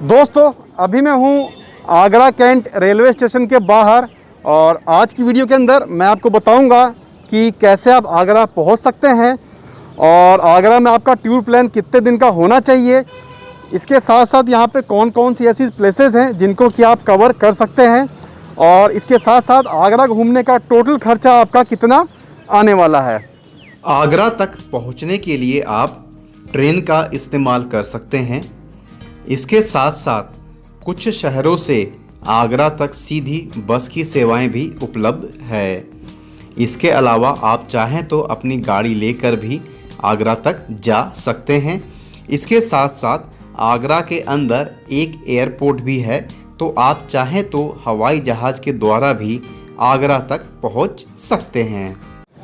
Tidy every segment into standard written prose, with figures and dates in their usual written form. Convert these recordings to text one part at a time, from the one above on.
दोस्तों अभी मैं हूँ आगरा कैंट रेलवे स्टेशन के बाहर और आज की वीडियो के अंदर मैं आपको बताऊंगा कि कैसे आप आगरा पहुँच सकते हैं और आगरा में आपका टूर प्लान कितने दिन का होना चाहिए। इसके साथ साथ यहाँ पे कौन कौन सी ऐसी प्लेसेस हैं जिनको कि आप कवर कर सकते हैं और इसके साथ साथ आगरा घूमने का टोटल खर्चा आपका कितना आने वाला है। आगरा तक पहुंचने के लिए आप ट्रेन का इस्तेमाल कर सकते हैं। इसके साथ साथ कुछ शहरों से आगरा तक सीधी बस की सेवाएं भी उपलब्ध है। इसके अलावा आप चाहें तो अपनी गाड़ी लेकर भी आगरा तक जा सकते हैं। इसके साथ साथ आगरा के अंदर एक एयरपोर्ट भी है, तो आप चाहें तो हवाई जहाज़ के द्वारा भी आगरा तक पहुंच सकते हैं।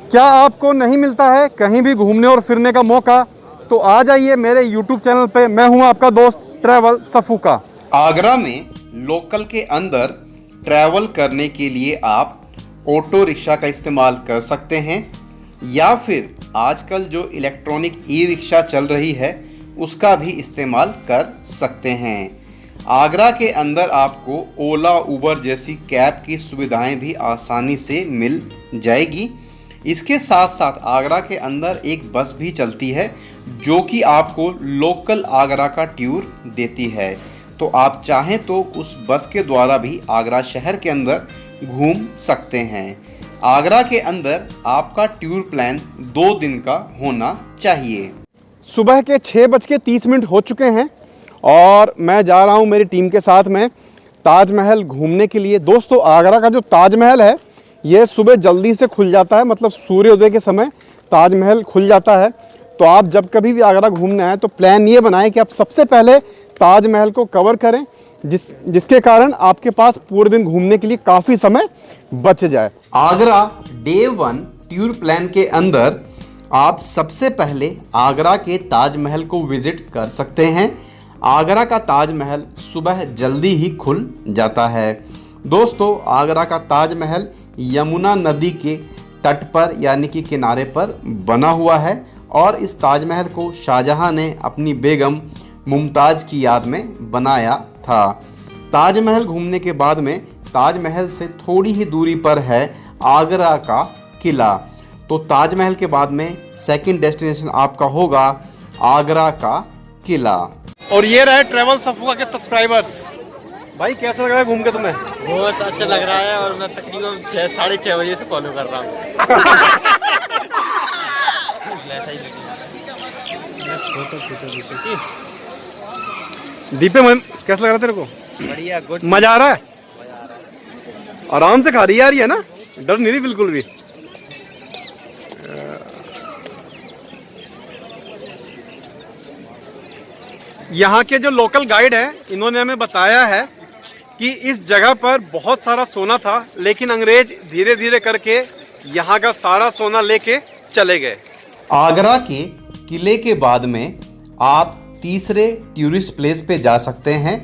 क्या आपको नहीं मिलता है कहीं भी घूमने और फिरने का मौका, तो आ जाइए मेरे YouTube चैनल पे। मैं हूं आपका दोस्त ट्रैवल सफू का। आगरा में लोकल के अंदर ट्रैवल करने के लिए आप ऑटो रिक्शा का इस्तेमाल कर सकते हैं या फिर आजकल जो इलेक्ट्रॉनिक ई रिक्शा चल रही है उसका भी इस्तेमाल कर सकते हैं। आगरा के अंदर आपको ओला उबर जैसी कैब की सुविधाएं भी आसानी से मिल जाएगी। इसके साथ साथ आगरा के अंदर एक बस भी चलती है जो कि आपको लोकल आगरा का टूर देती है, तो आप चाहें तो उस बस के द्वारा भी आगरा शहर के अंदर घूम सकते हैं। आगरा के अंदर आपका टूर प्लान 2 दिन का होना चाहिए। सुबह के 6:30 हो चुके हैं और मैं जा रहा हूं मेरी टीम के साथ में ताजमहल घूमने के लिए। दोस्तों आगरा का जो ताजमहल है ये सुबह जल्दी से खुल जाता है, मतलब सूर्योदय के समय ताजमहल खुल जाता है। तो आप जब कभी भी आगरा घूमना है तो प्लान ये बनाएं कि आप सबसे पहले ताजमहल को कवर करें, जिसके कारण आपके पास पूरे दिन घूमने के लिए काफ़ी समय बच जाए। आगरा डे 1 टूर प्लान के अंदर आप सबसे पहले आगरा के ताजमहल को विजिट कर सकते हैं। आगरा का ताजमहल सुबह जल्दी ही खुल जाता है। दोस्तों आगरा का ताजमहल यमुना नदी के तट पर यानी कि किनारे पर बना हुआ है और इस ताजमहल को शाहजहां ने अपनी बेगम मुमताज़ की याद में बनाया था। ताजमहल घूमने के बाद में ताजमहल से थोड़ी ही दूरी पर है आगरा का किला। तो ताजमहल के बाद में सेकंड डेस्टिनेशन आपका होगा आगरा का किला। और ये रहे ट्रैवल सफुआ के सब्सक्राइबर्स। भाई कैसा लग रहा है घूम के तुम्हें? बहुत अच्छा लग रहा है और मैं तकरीबन 6-6:30 बजे से फॉलो कर रहा हूँ। दीपे मैम कैसा लग रहा है तेरे को? बढ़िया, गुड, मजा आ रहा है? आराम से खा रही है ना, डर नहीं रही बिल्कुल भी। यहाँ के जो लोकल गाइड हैं इन्होंने हमें बताया है कि इस जगह पर बहुत सारा सोना था, लेकिन अंग्रेज धीरे धीरे करके यहाँ का सारा सोना लेके चले गए। आगरा के किले के बाद में आप तीसरे टूरिस्ट प्लेस पे जा सकते हैं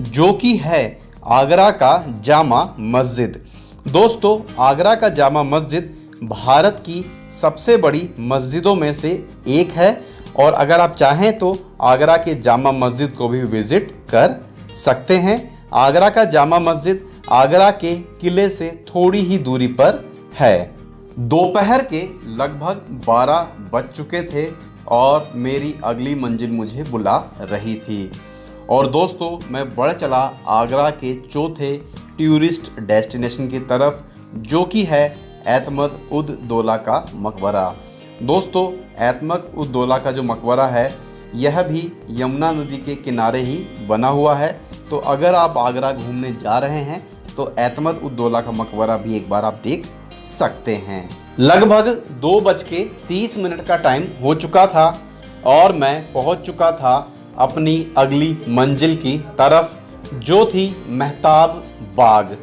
जो कि है आगरा का जामा मस्जिद। दोस्तों आगरा का जामा मस्जिद भारत की सबसे बड़ी मस्जिदों में से एक है और अगर आप चाहें तो आगरा के जामा मस्जिद को भी विजिट कर सकते हैं। आगरा का जामा मस्जिद आगरा के किले से थोड़ी ही दूरी पर है। दोपहर के लगभग 12 बज चुके थे और मेरी अगली मंजिल मुझे बुला रही थी और दोस्तों मैं बढ़ चला आगरा के चौथे टूरिस्ट डेस्टिनेशन की तरफ जो कि है एतमद उद दौला का मकबरा। दोस्तों एतमद उद दौला का जो मकबरा है यह भी यमुना नदी के किनारे ही बना हुआ है, तो अगर आप आगरा घूमने जा रहे हैं तो एतमद उद दौला का मकबरा भी एक बार आप देख सकते हैं। लगभग 2:30 का टाइम हो चुका था और मैं पहुंच चुका था अपनी अगली मंजिल की तरफ जो थी मेहताब बाग।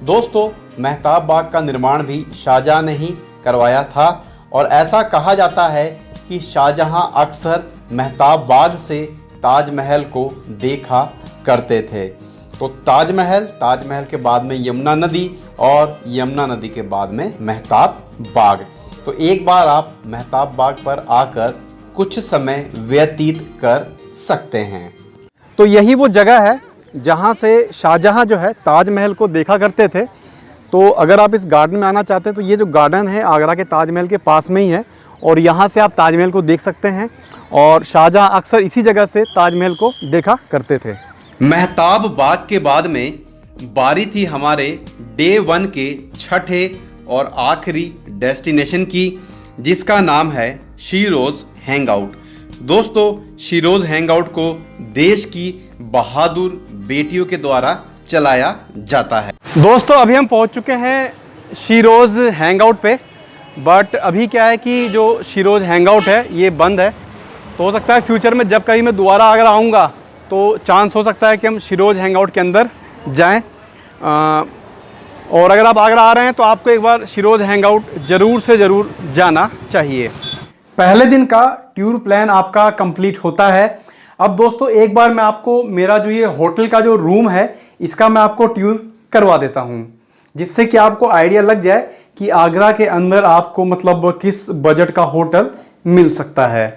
दोस्तों मेहताब बाग का निर्माण भी शाहजहां ने ही करवाया था और ऐसा कहा जाता है कि शाहजहां अक्सर मेहताब बाग से ताजमहल को देखा करते थे। तो ताजमहल के बाद में यमुना नदी और यमुना नदी के बाद में मेहताब बाग। तो एक बार आप मेहताब बाग पर आकर कुछ समय व्यतीत कर सकते हैं। तो यही वो जगह है जहाँ से शाहजहाँ जो है ताजमहल को देखा करते थे। तो अगर आप इस गार्डन में आना चाहते हैं तो ये जो गार्डन है आगरा के ताजमहल के पास में ही है और यहाँ से आप ताजमहल को देख सकते हैं। और शाहजहाँ अक्सर इसी जगह से ताजमहल को देखा करते थे। महताब बाग के बाद में बारी थी हमारे डे 1 के छठे और आखिरी डेस्टिनेशन की, जिसका नाम है शीरोज़ हैंगआउट। दोस्तों, शीरोज़ हैंगआउट को देश की बहादुर बेटियों के द्वारा चलाया जाता है। दोस्तों, अभी हम पहुंच चुके हैं शीरोज़ हैंगआउट पे, बट अभी क्या है कि जो शीरोज़ हैंगआउट है ये बंद है। तो हो सकता है फ्यूचर में जब कहीं मैं दोबारा अगर आऊँगा तो चांस हो सकता है कि हम शीरोज़ हैंगआउट के अंदर जाएं। और अगर आप आगरा आ रहे हैं तो आपको एक बार शीरोज़ हैंगआउट ज़रूर से ज़रूर जाना चाहिए। पहले दिन का टूर प्लान आपका कंप्लीट होता है। अब दोस्तों, एक बार मैं आपको मेरा जो ये होटल का जो रूम है इसका मैं आपको टूर करवा देता हूँ, जिससे कि आपको आइडिया लग जाए कि आगरा के अंदर आपको मतलब किस बजट का होटल मिल सकता है।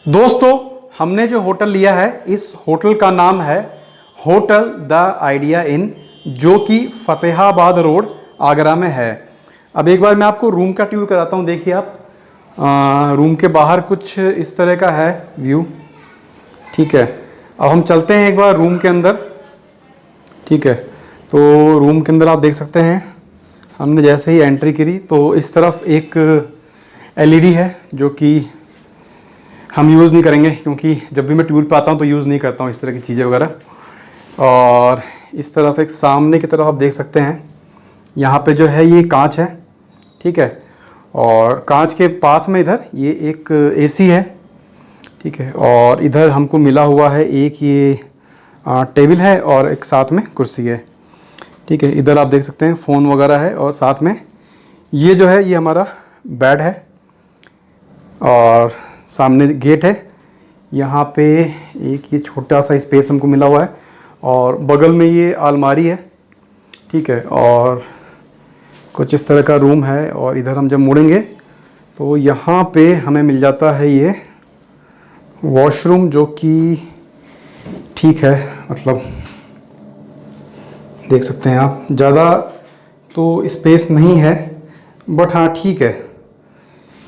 दोस्तों, हमने जो होटल लिया है इस होटल का नाम है होटल द आइडिया इन, जो कि फतेहाबाद रोड आगरा में है। अब एक बार मैं आपको रूम का टूर कराता हूँ। देखिए आप, रूम के बाहर कुछ इस तरह का है व्यू। ठीक है, अब हम चलते हैं एक बार रूम के अंदर। ठीक है, तो रूम के अंदर आप देख सकते हैं हमने जैसे ही एंट्री करी तो इस तरफ एक एलईडी है जो कि हम यूज़ नहीं करेंगे, क्योंकि जब भी मैं टूर पे आता हूँ तो यूज़ नहीं करता हूँ इस तरह की चीज़ें वगैरह। और इस तरफ एक सामने की तरफ आप देख सकते हैं यहाँ पे जो है ये कांच है। ठीक है, और कांच के पास में इधर ये एक एसी है। ठीक है, और इधर हमको मिला हुआ है एक ये टेबल है और एक साथ में कुर्सी है। ठीक है, इधर आप देख सकते हैं फ़ोन वगैरह है और साथ में ये जो है ये हमारा बेड है और सामने गेट है। यहाँ पे एक ये छोटा सा स्पेस हमको मिला हुआ है और बगल में ये अलमारी है। ठीक है, और कुछ इस तरह का रूम है। और इधर हम जब मुड़ेंगे तो यहाँ पे हमें मिल जाता है ये वॉशरूम, जो कि ठीक है, मतलब देख सकते हैं आप, ज़्यादा तो स्पेस नहीं है बट हाँ ठीक है।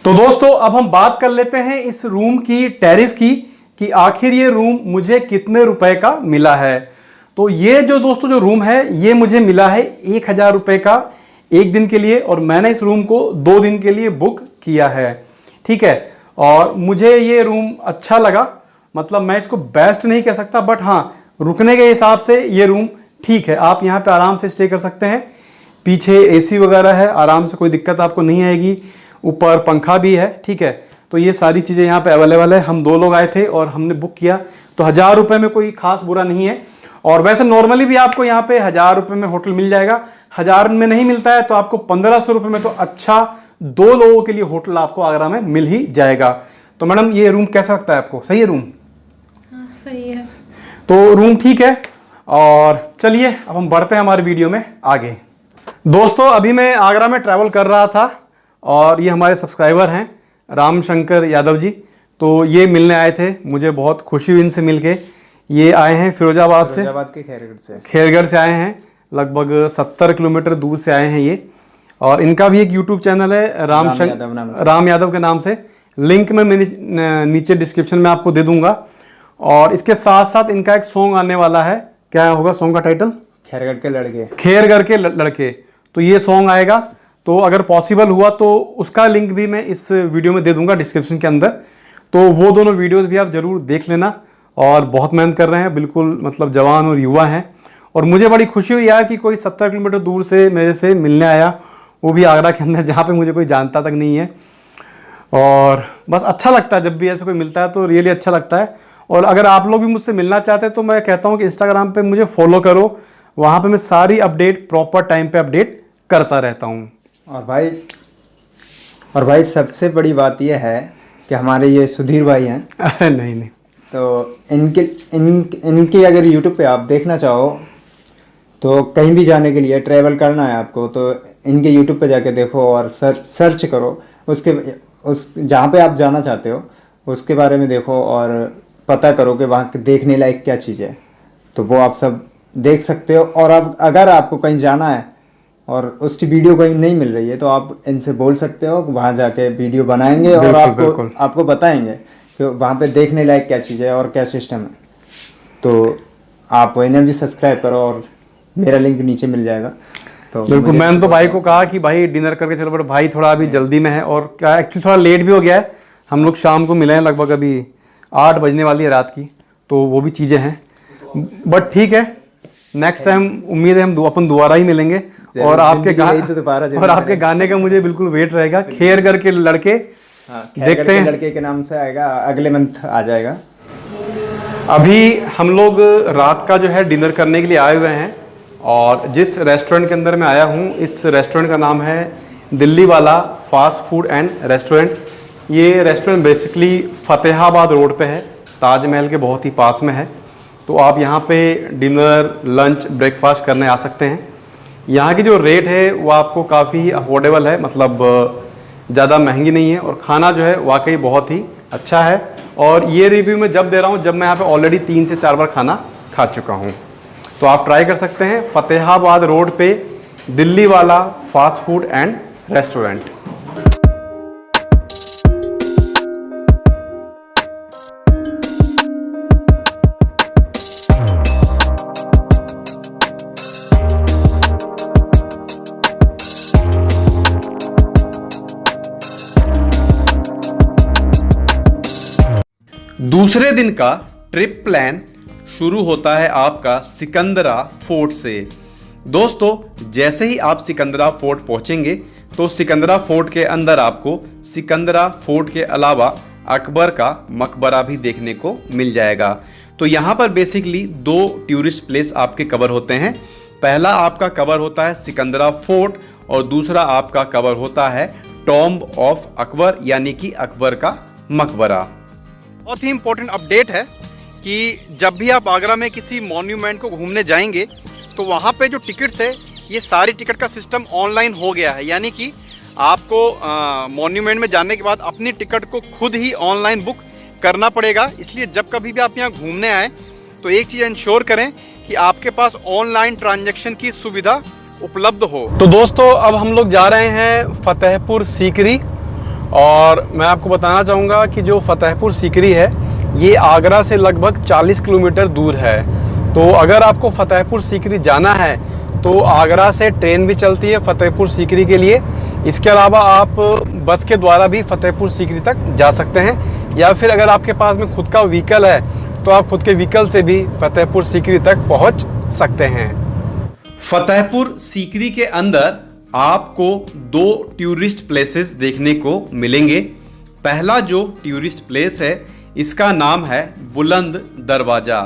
तो दोस्तों, अब हम बात कर लेते हैं इस रूम की टैरिफ की कि आखिर ये रूम मुझे कितने रुपए का मिला है। तो ये जो दोस्तों जो रूम है ये मुझे मिला है 1000 रुपये का एक दिन के लिए, और मैंने इस रूम को 2 दिन के लिए बुक किया है। ठीक है, और मुझे ये रूम अच्छा लगा। मतलब मैं इसको बेस्ट नहीं कह सकता बट हाँ, रुकने के हिसाब से ये रूम ठीक है। आप यहाँ पे आराम से स्टे कर सकते हैं। पीछे एसी वगैरह है, आराम से, कोई दिक्कत आपको नहीं आएगी। ऊपर पंखा भी है। ठीक है, तो ये सारी चीज़ें यहाँ पे अवेलेबल है। हम 2 लोग आए थे और हमने बुक किया, तो 1000 रुपये में कोई खास बुरा नहीं है। और वैसे नॉर्मली भी आपको यहाँ पे 1000 रुपये में होटल मिल जाएगा। 1000 में नहीं मिलता है तो आपको 1500 रुपये में तो अच्छा 2 लोगों के लिए होटल आपको आगरा में मिल ही जाएगा। तो मैडम, ये रूम कैसा लगता है आपको? सही है रूम? हाँ, सही है। तो रूम ठीक है। और चलिए अब हम बढ़ते हैं हमारे वीडियो में आगे। दोस्तों, अभी मैं आगरा में ट्रैवल कर रहा था और ये हमारे सब्सक्राइबर हैं राम शंकर यादव जी। तो ये मिलने आए थे, मुझे बहुत खुशी हुई इनसे मिलके। ये आए हैं फिरोजाबाद के खेरगढ़ से आए हैं, लगभग 70 किलोमीटर दूर से आए हैं ये। और इनका भी एक यूट्यूब चैनल है राम यादव के नाम से। लिंक मैं नीचे डिस्क्रिप्शन में आपको दे दूंगा। और इसके साथ साथ इनका एक सॉन्ग आने वाला है। क्या होगा सॉन्ग का टाइटल? खेरगढ़ के लड़के। तो ये सॉन्ग आएगा, तो अगर पॉसिबल हुआ तो उसका लिंक भी मैं इस वीडियो में दे दूंगा डिस्क्रिप्शन के अंदर। तो वो दोनों वीडियोस भी आप ज़रूर देख लेना। और बहुत मेहनत कर रहे हैं, बिल्कुल मतलब जवान और युवा हैं। और मुझे बड़ी खुशी हुई यार कि कोई 70 किलोमीटर दूर से मेरे से मिलने आया, वो भी आगरा के अंदर जहाँ पे मुझे कोई जानता तक नहीं है। और बस अच्छा लगता है जब भी ऐसे कोई मिलता है, तो रियली अच्छा लगता है। और अगर आप लोग भी मुझसे मिलना चाहते हैं तो मैं कहता हूँ कि इंस्टाग्राम पे मुझे फॉलो करो, वहाँ पे मैं सारी अपडेट प्रॉपर टाइम पे अपडेट करता रहता हूँ। और भाई सबसे बड़ी बात यह है कि हमारे ये सुधीर भाई हैं। अरे नहीं, तो इनके अगर यूट्यूब पे आप देखना चाहो तो कहीं भी जाने के लिए ट्रैवल करना है आपको, तो इनके यूट्यूब पे जाके देखो और सर्च करो उस जहाँ पे आप जाना चाहते हो उसके बारे में देखो और पता करो कि वहाँ देखने लायक क्या चीज़ है। तो वो आप सब देख सकते हो। और अब अगर आपको कहीं जाना है और उसकी वीडियो कहीं नहीं मिल रही है तो आप इनसे बोल सकते हो, वहाँ जाके वीडियो बनाएंगे और आपको बताएंगे कि वहाँ पे देखने लायक क्या चीज़ है और क्या सिस्टम है। तो आप इन्हें भी सब्सक्राइब करो और मेरा लिंक नीचे मिल जाएगा। तो बिल्कुल, मैंने तो भाई को कहा कि भाई डिनर करके चलो, बट भाई थोड़ा अभी जल्दी में है और क्या एक्चुअली थोड़ा लेट भी हो गया है। हम लोग शाम को मिले हैं, लगभग अभी 8 बजने वाली है रात की, तो वो भी चीज़ें हैं, बट ठीक है। नेक्स्ट टाइम उम्मीद है हम अपन दोबारा ही मिलेंगे और आपके गाने का मुझे बिल्कुल वेट रहेगा। खेर करके लड़के, देखते हैं, लड़के के नाम से आएगा, अगले मंथ आ जाएगा। अभी हम लोग रात का जो है डिनर करने के लिए आए हुए हैं और जिस रेस्टोरेंट के अंदर मैं आया हूँ, इस रेस्टोरेंट का नाम है दिल्ली वाला फास्ट फूड एंड रेस्टोरेंट। ये रेस्टोरेंट बेसिकली फतेहाबाद रोड पे है, ताजमहल के बहुत ही पास में है। तो आप यहाँ पे डिनर, लंच, ब्रेकफास्ट करने आ सकते हैं। यहाँ की जो रेट है वो आपको काफ़ी अफोर्डेबल है, मतलब ज़्यादा महंगी नहीं है और खाना जो है वाकई बहुत ही अच्छा है। और ये रिव्यू मैं जब दे रहा हूँ जब मैं यहाँ पे ऑलरेडी 3 से 4 बार खाना खा चुका हूँ। तो आप ट्राई कर सकते हैं फतेहाबाद रोड पे दिल्ली वाला फास्ट फूड एंड रेस्टोरेंट। दूसरे दिन का ट्रिप प्लान शुरू होता है आपका सिकंदरा फोर्ट से। दोस्तों, जैसे ही आप सिकंदरा फोर्ट पहुंचेंगे तो सिकंदरा फोर्ट के अंदर आपको सिकंदरा फोर्ट के अलावा अकबर का मकबरा भी देखने को मिल जाएगा। तो यहाँ पर बेसिकली 2 टूरिस्ट प्लेस आपके कवर होते हैं। पहला आपका कवर होता है सिकंदरा फोर्ट और दूसरा आपका कवर होता है टॉम्ब ऑफ अकबर, यानी कि अकबर का मकबरा। बहुत ही इंपॉर्टेंट अपडेट है कि जब भी आप आगरा में किसी मॉन्यूमेंट को घूमने जाएंगे तो वहाँ पे जो टिकट्स है, ये सारी टिकट का सिस्टम ऑनलाइन हो गया है। यानी कि आपको मॉन्यूमेंट में जाने के बाद अपनी टिकट को खुद ही ऑनलाइन बुक करना पड़ेगा। इसलिए जब कभी भी आप यहाँ घूमने आए तो एक चीज़ इंश्योर करें कि आपके पास ऑनलाइन ट्रांजैक्शन की सुविधा उपलब्ध हो। तो दोस्तों, अब हम लोग जा रहे हैं फतेहपुर सीकरी और मैं आपको बताना चाहूँगा कि जो फतेहपुर सीकरी है ये आगरा से लगभग 40 किलोमीटर दूर है। तो अगर आपको फतेहपुर सीकरी जाना है तो आगरा से ट्रेन भी चलती है फतेहपुर सीकरी के लिए। इसके अलावा आप बस के द्वारा भी फतेहपुर सीकरी तक जा सकते हैं, या फिर अगर आपके पास में खुद का व्हीकल है तो आप खुद के व्हीकल से भी फतेहपुर सीकरी तक पहुंच सकते हैं। फतेहपुर सीकरी के अंदर आपको 2 टूरिस्ट प्लेसेस देखने को मिलेंगे। पहला जो टूरिस्ट प्लेस है इसका नाम है बुलंद दरवाज़ा।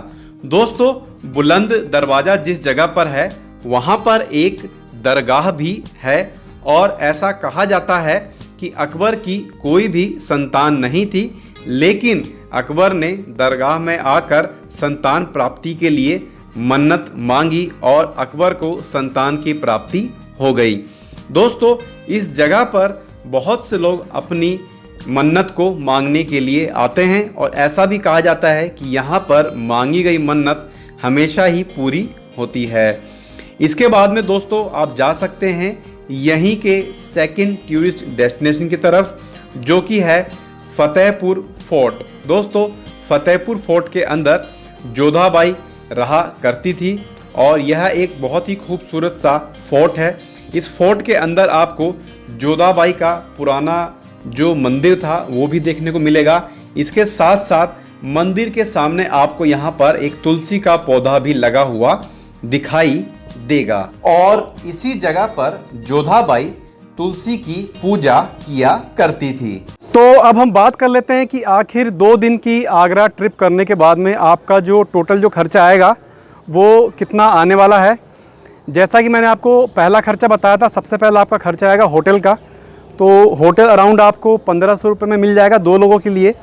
दोस्तों, बुलंद दरवाज़ा जिस जगह पर है वहाँ पर एक दरगाह भी है और ऐसा कहा जाता है कि अकबर की कोई भी संतान नहीं थी, लेकिन अकबर ने दरगाह में आकर संतान प्राप्ति के लिए मन्नत मांगी और अकबर को संतान की प्राप्ति हो गई। दोस्तों, इस जगह पर बहुत से लोग अपनी मन्नत को मांगने के लिए आते हैं और ऐसा भी कहा जाता है कि यहाँ पर मांगी गई मन्नत हमेशा ही पूरी होती है। इसके बाद में दोस्तों आप जा सकते हैं यहीं के सेकंड टूरिस्ट डेस्टिनेशन की तरफ, जो कि है फतेहपुर फोर्ट। दोस्तों, फतेहपुर फोर्ट के अंदर जोधाबाई रहा करती थी और यह एक बहुत ही खूबसूरत सा फोर्ट है। इस फोर्ट के अंदर आपको जोधाबाई का पुराना जो मंदिर था वो भी देखने को मिलेगा। इसके साथ साथ मंदिर के सामने आपको यहाँ पर एक तुलसी का पौधा भी लगा हुआ दिखाई देगा और इसी जगह पर जोधाबाई तुलसी की पूजा किया करती थी। तो अब हम बात कर लेते हैं कि आखिर 2 दिन की आगरा ट्रिप करने के बाद में आपका जो टोटल जो खर्चा आएगा वो कितना आने वाला है। जैसा कि मैंने आपको पहला खर्चा बताया था, सबसे पहला आपका खर्चा आएगा होटल का। तो होटल अराउंड आपको 1500 रुपये में मिल जाएगा 2 लोगों के लिए,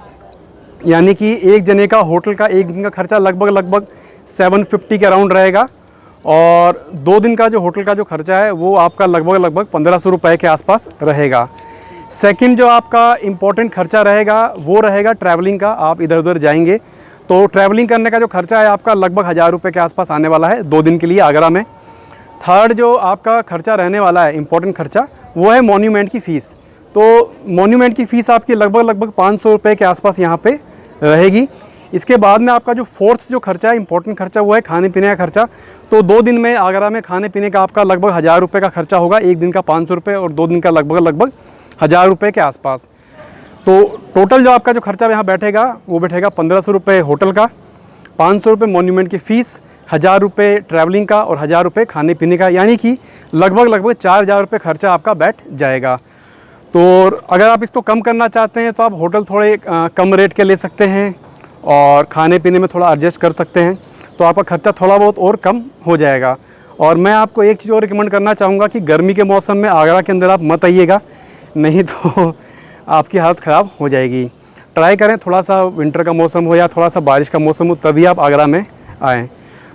यानी कि एक जने का होटल का एक दिन का खर्चा लगभग 750 के अराउंड रहेगा और 2 दिन का जो होटल का जो खर्चा है वो आपका लगभग 1500 रुपये के आसपास रहेगा। सेकंड जो आपका इम्पोर्टेंट खर्चा रहेगा वो रहेगा ट्रैवलिंग का। आप इधर उधर जाएंगे तो ट्रैवलिंग करने का जो खर्चा है आपका लगभग 1000 रुपये के आसपास आने वाला है 2 दिन के लिए आगरा में। थर्ड जो आपका खर्चा रहने वाला है, इम्पोर्टेंट खर्चा, वो है मॉन्यूमेंट की फ़ीस। तो मॉन्यूमेंट की फ़ीस आपकी लगभग 500 रुपये के आसपास यहाँ पे रहेगी। इसके बाद में आपका जो फोर्थ जो खर्चा है, इम्पोर्टेंट खर्चा, वो है खाने पीने का खर्चा। तो 2 दिन में आगरा में खाने पीने का आपका लगभग 1000 रुपये का खर्चा होगा। 1 दिन का 500 रुपये और 2 दिन का लगभग 1000 रुपये के आसपास। तो टोटल जो आपका जो खर्चा यहाँ बैठेगा वो बैठेगा 1500 रुपये होटल का, 500 रुपये मॉन्यूमेंट की फ़ीस, 1000 रुपये ट्रैवलिंग का और 1000 रुपये खाने पीने का, यानी कि लगभग 4000 रुपये खर्चा आपका बैठ जाएगा। तो अगर आप इसको कम करना चाहते हैं तो आप होटल थोड़े कम रेट के ले सकते हैं और खाने पीने में थोड़ा एडजस्ट कर सकते हैं, तो आपका खर्चा थोड़ा बहुत और कम हो जाएगा। और मैं आपको एक चीज़ और रिकमेंड करना चाहूँगा कि गर्मी के मौसम में आगरा के अंदर आप मत आइएगा, नहीं तो आपकी हालत ख़राब हो जाएगी। ट्राई करें थोड़ा सा विंटर का मौसम हो या थोड़ा सा बारिश का मौसम हो, तभी आप आगरा में आएँ।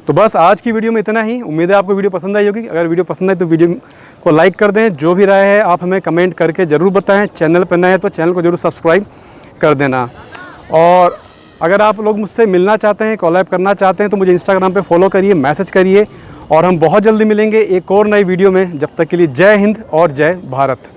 तो बस आज की वीडियो में इतना ही। उम्मीद है आपको वीडियो पसंद आई होगी। अगर वीडियो पसंद आए तो वीडियो को लाइक कर दें। जो भी राय है आप हमें कमेंट करके ज़रूर बताएं। चैनल पर नए हैं तो चैनल को ज़रूर सब्सक्राइब कर देना। और अगर आप लोग मुझसे मिलना चाहते हैं, कॉलैब करना चाहते हैं, तो मुझे इंस्टाग्राम पे फॉलो करिए, मैसेज करिए और हम बहुत जल्दी मिलेंगे एक और नई वीडियो में। जब तक के लिए जय हिंद और जय भारत।